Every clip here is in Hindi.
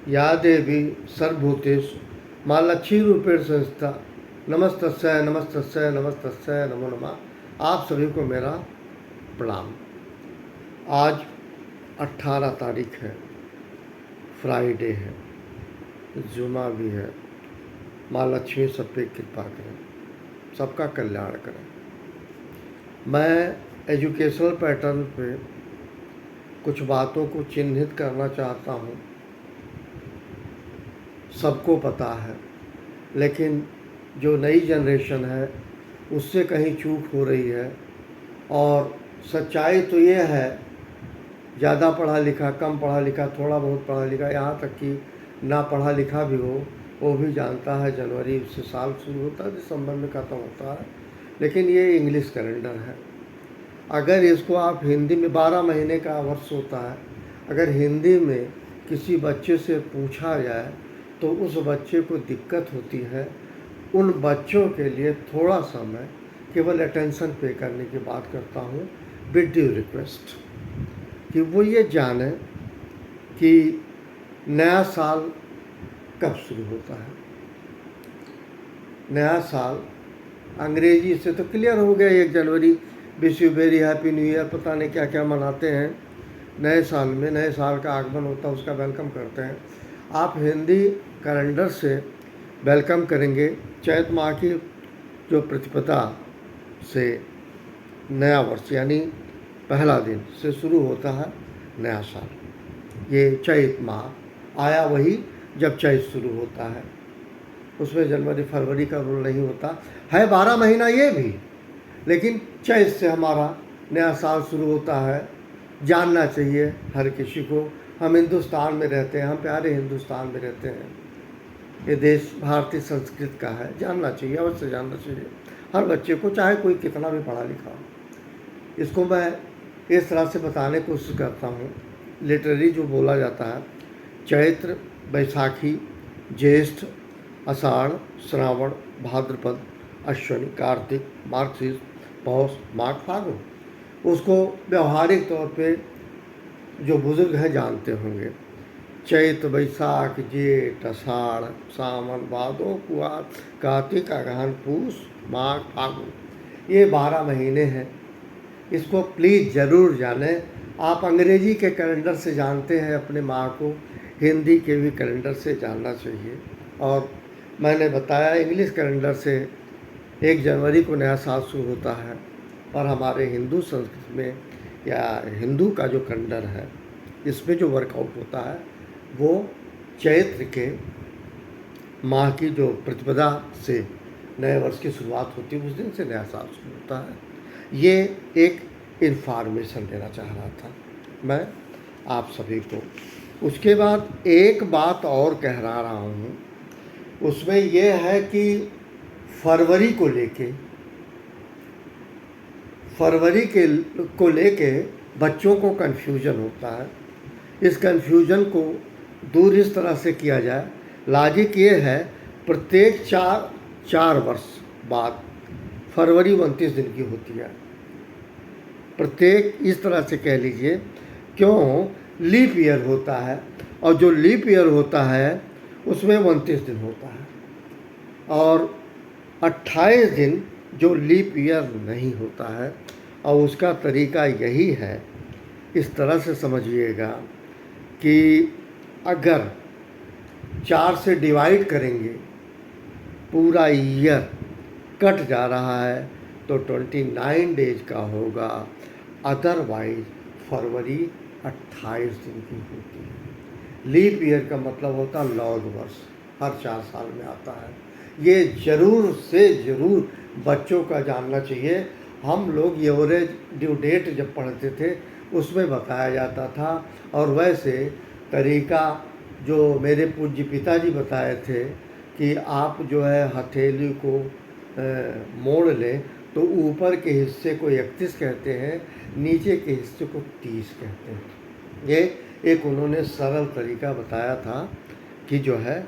या देवी सर्वभूतेषु माँ लक्ष्मी रूपेण संस्था नमस्तस्यै नमस्तस्यै नमस्तस्यै नमो नमः। आप सभी को मेरा प्रणाम। आज 18 तारीख है, फ्राइडे है, जुमा भी है। माँ लक्ष्मी सब पे कृपा करें, सबका कल्याण करें। मैं एजुकेशनल पैटर्न पे कुछ बातों को चिन्हित करना चाहता हूँ। सबको पता है, लेकिन जो नई जनरेशन है उससे कहीं चूक हो रही है। और सच्चाई तो ये है, ज़्यादा पढ़ा लिखा, कम पढ़ा लिखा, थोड़ा बहुत पढ़ा लिखा, यहाँ तक कि ना पढ़ा लिखा भी हो वो भी जानता है जनवरी से साल शुरू होता है, दिसंबर में ख़त्म होता है। लेकिन ये इंग्लिश कैलेंडर है। अगर इसको आप हिंदी में 12 महीने का वर्ष होता है, अगर हिंदी में किसी बच्चे से पूछा जाए तो उस बच्चे को दिक्कत होती है। उन बच्चों के लिए थोड़ा समय केवल अटेंशन पे करने की बात करता हूँ, विद ड्यू रिक्वेस्ट, कि वो ये जाने कि नया साल कब शुरू होता है। नया साल अंग्रेजी से तो क्लियर हो गया, 1 जनवरी, wish you very happy new year, पता नहीं क्या क्या मनाते हैं। नए साल में नए साल का आगमन होता है, उसका वेलकम करते हैं। आप हिंदी कैलेंडर से वेलकम करेंगे। चैत माह की जो प्रतिपदा से नया वर्ष यानी पहला दिन से शुरू होता है नया साल। ये चैत माह आया वही जब चैत शुरू होता है, उसमें जनवरी फरवरी का रूल नहीं होता है। 12 महीना ये भी, लेकिन चैत से हमारा नया साल शुरू होता है। जानना चाहिए हर किसी को। हम हिंदुस्तान में रहते हैं, हम प्यारे हिंदुस्तान में रहते हैं। ये देश भारतीय संस्कृति का है, जानना चाहिए, अवश्य जानना चाहिए हर बच्चे को, चाहे कोई कितना भी पढ़ा लिखा हो। इसको मैं इस तरह से बताने की कोशिश करता हूँ। लिटरेरी जो बोला जाता है, चैत्र, बैसाखी, ज्येष्ठ, आषाढ़, श्रावण, भाद्रपद, अश्विनी, कार्तिक, मार्गशीर्ष, पौष, माघ, फागुन, उसको व्यवहारिक तौर पे जो बुजुर्ग हैं जानते होंगे। चैत, बैसाख, जेठ, आषाढ़, सावन, भादो, कुआर, कार्तिक, अगहन, पूस, माघ, फागुन, ये 12 महीने हैं। इसको प्लीज़ ज़रूर जानें। आप अंग्रेजी के कैलेंडर से जानते हैं अपने माह को, हिंदी के भी कैलेंडर से जानना चाहिए। और मैंने बताया इंग्लिश कैलेंडर से 1 जनवरी को नया साल शुरू होता है, पर हमारे हिंदू संस्कृति में या हिंदू का जो कैलेंडर है इसमें जो वर्कआउट होता है वो चैत्र के माह की जो प्रतिपदा से नए वर्ष की शुरुआत होती है, उस दिन से नया साल शुरू होता है। ये एक इन्फॉर्मेशन देना चाह रहा था मैं आप सभी को। उसके बाद एक बात और कह रहा हूँ, उसमें यह है कि फरवरी को लेके बच्चों को कन्फ्यूजन होता है। इस कन्फ्यूजन को दूर इस तरह से किया जाए। लॉजिक ये है, प्रत्येक 4 वर्ष बाद फरवरी 29 दिन की होती है। प्रत्येक, इस तरह से कह लीजिए, क्यों लीप ईयर होता है, और जो लीप ईयर होता है उसमें 29 दिन होता है, और 28 दिन जो लीप ईयर नहीं होता है। और उसका तरीका यही है, इस तरह से समझिएगा कि अगर 4 से डिवाइड करेंगे, पूरा ईयर कट जा रहा है तो 29 डेज का होगा। अदरवाइज फरवरी 28 दिन की होती है। लीप ईयर का मतलब होता है लौद वर्ष, हर 4 साल में आता है। ये ज़रूर से ज़रूर बच्चों का जानना चाहिए। हम लोग एवरेज ड्यू डेट जब पढ़ते थे उसमें बताया जाता था, और वैसे तरीका जो मेरे पूज्य पिताजी बताए थे कि आप जो है हथेली को मोड़ लें तो ऊपर के हिस्से को 31 कहते हैं, नीचे के हिस्से को 30 कहते हैं। ये एक उन्होंने सरल तरीका बताया था कि जो है।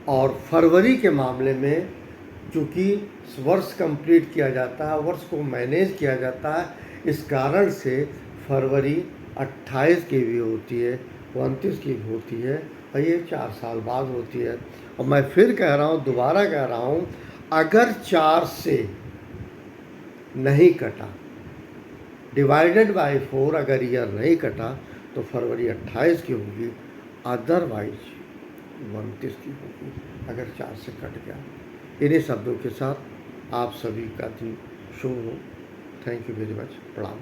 और फरवरी के मामले में चूँकि वर्ष कंप्लीट किया जाता है, वर्ष को मैनेज किया जाता है, इस कारण से फरवरी 28 की भी होती है, 29 की भी होती है, और ये 4 साल बाद होती है। और मैं फिर कह रहा हूँ, दोबारा कह रहा हूँ, अगर 4 से नहीं कटा, डिवाइडेड बाय 4 अगर ईयर नहीं कटा तो फरवरी 28 की होगी, अदरवाइज 29 की होगी अगर 4 से कट गया। इन्हीं शब्दों के साथ आप सभी का दिन शुभ हो। Thank you very much. प्रणाम।